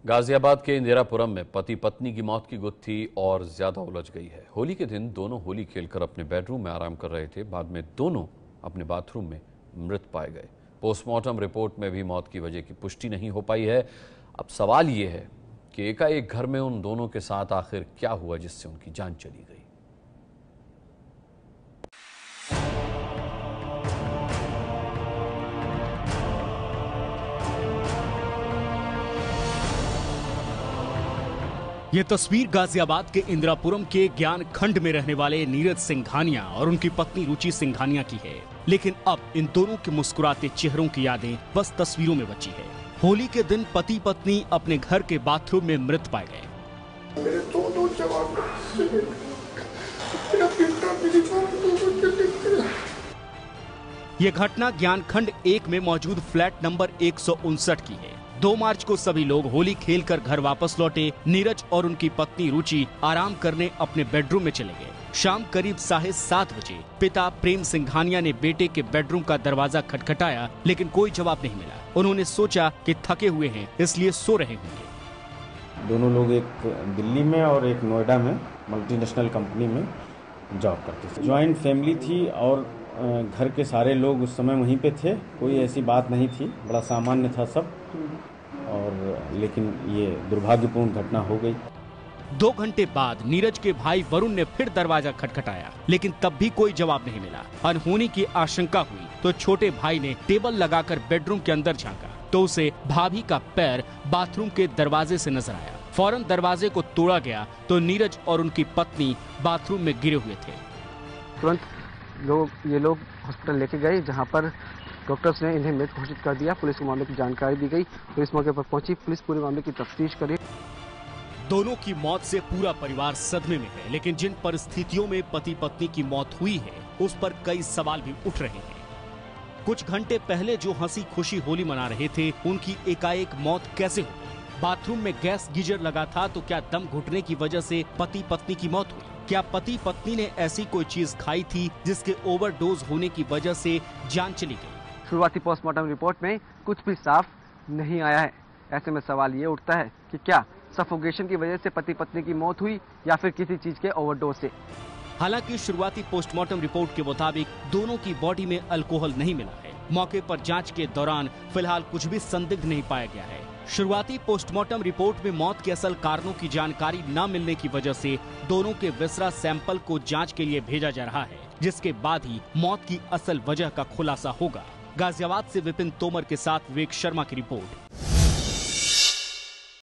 गाजियाबाद के इंदिरापुरम में पति पत्नी की मौत की गुत्थी और ज्यादा उलझ गई है। होली के दिन दोनों होली खेलकर अपने बेडरूम में आराम कर रहे थे। बाद में दोनों अपने बाथरूम में मृत पाए गए। पोस्टमार्टम रिपोर्ट में भी मौत की वजह की पुष्टि नहीं हो पाई है। अब सवाल ये है कि एकाएक घर में उन दोनों के साथ आखिर क्या हुआ जिससे उनकी जान चली गई। ये तस्वीर गाजियाबाद के इंदिरापुरम के ज्ञान खंड में रहने वाले नीरज सिंघानिया और उनकी पत्नी रुचि सिंघानिया की है। लेकिन अब इन दोनों के मुस्कुराते चेहरों की यादें बस तस्वीरों में बची है। होली के दिन पति पत्नी अपने घर के बाथरूम में मृत पाए गए। मेरे दोनों जवान ये घटना ज्ञान खंड 1 में मौजूद फ्लैट नंबर 159 की है। 2 मार्च को सभी लोग होली खेलकर घर वापस लौटे। नीरज और उनकी पत्नी रुचि आराम करने अपने बेडरूम में चले गए। शाम करीब 7:30 बजे पिता प्रेम सिंघानिया ने बेटे के बेडरूम का दरवाजा खटखटाया, लेकिन कोई जवाब नहीं मिला। उन्होंने सोचा कि थके हुए हैं इसलिए सो रहे होंगे। दोनों लोग एक दिल्ली में और एक नोएडा में मल्टीनेशनल कंपनी में जॉब करते थे। जॉइंट फैमिली थी और घर के सारे लोग उस समय वहीं पे थे। कोई ऐसी बात नहीं थी, बड़ा सामान्य था सब। और लेकिन ये दुर्भाग्यपूर्ण घटना हो गई। 2 घंटे बाद नीरज के भाई वरुण ने फिर दरवाजा खटखटाया, लेकिन तब भी कोई जवाब नहीं मिला। अनहोनी की आशंका हुई तो छोटे भाई ने टेबल लगाकर बेडरूम के अंदर झांका तो उसे भाभी का पैर बाथरूम के दरवाजे से नजर आया। फौरन दरवाजे को तोड़ा गया तो नीरज और उनकी पत्नी बाथरूम में गिरे हुए थे। तुरंत ये लोग हॉस्पिटल लेके गए, जहां पर डॉक्टर्स ने इन्हें मृत घोषित कर दिया। पुलिस को मामले की जानकारी दी गई। पुलिस मौके पर पहुंची। पुलिस पूरे मामले की तफ्तीश करी। दोनों की मौत से पूरा परिवार सदमे में है, लेकिन जिन परिस्थितियों में पति पत्नी की मौत हुई है उस पर कई सवाल भी उठ रहे हैं। कुछ घंटे पहले जो हंसी खुशी होली मना रहे थे, उनकी एकाएक मौत कैसे हो गई? बाथरूम में गैस गीजर लगा था तो क्या दम घुटने की वजह से पति पत्नी की मौत हुई? क्या पति पत्नी ने ऐसी कोई चीज खाई थी जिसके ओवरडोज होने की वजह से जान चली गई? शुरुआती पोस्टमार्टम रिपोर्ट में कुछ भी साफ नहीं आया है। ऐसे में सवाल ये उठता है कि क्या सफोकेशन की वजह से पति पत्नी की मौत हुई या फिर किसी चीज के ओवरडोज से। हालांकि शुरुआती पोस्टमार्टम रिपोर्ट के मुताबिक दोनों की बॉडी में अल्कोहल नहीं मिला है। मौके पर जांच के दौरान फिलहाल कुछ भी संदिग्ध नहीं पाया गया है। शुरुआती पोस्टमार्टम रिपोर्ट में मौत के असल कारणों की जानकारी न मिलने की वजह से दोनों के विसरा सैंपल को जांच के लिए भेजा जा रहा है, जिसके बाद ही मौत की असल वजह का खुलासा होगा। गाजियाबाद से विपिन तोमर के साथ विवेक शर्मा की रिपोर्ट।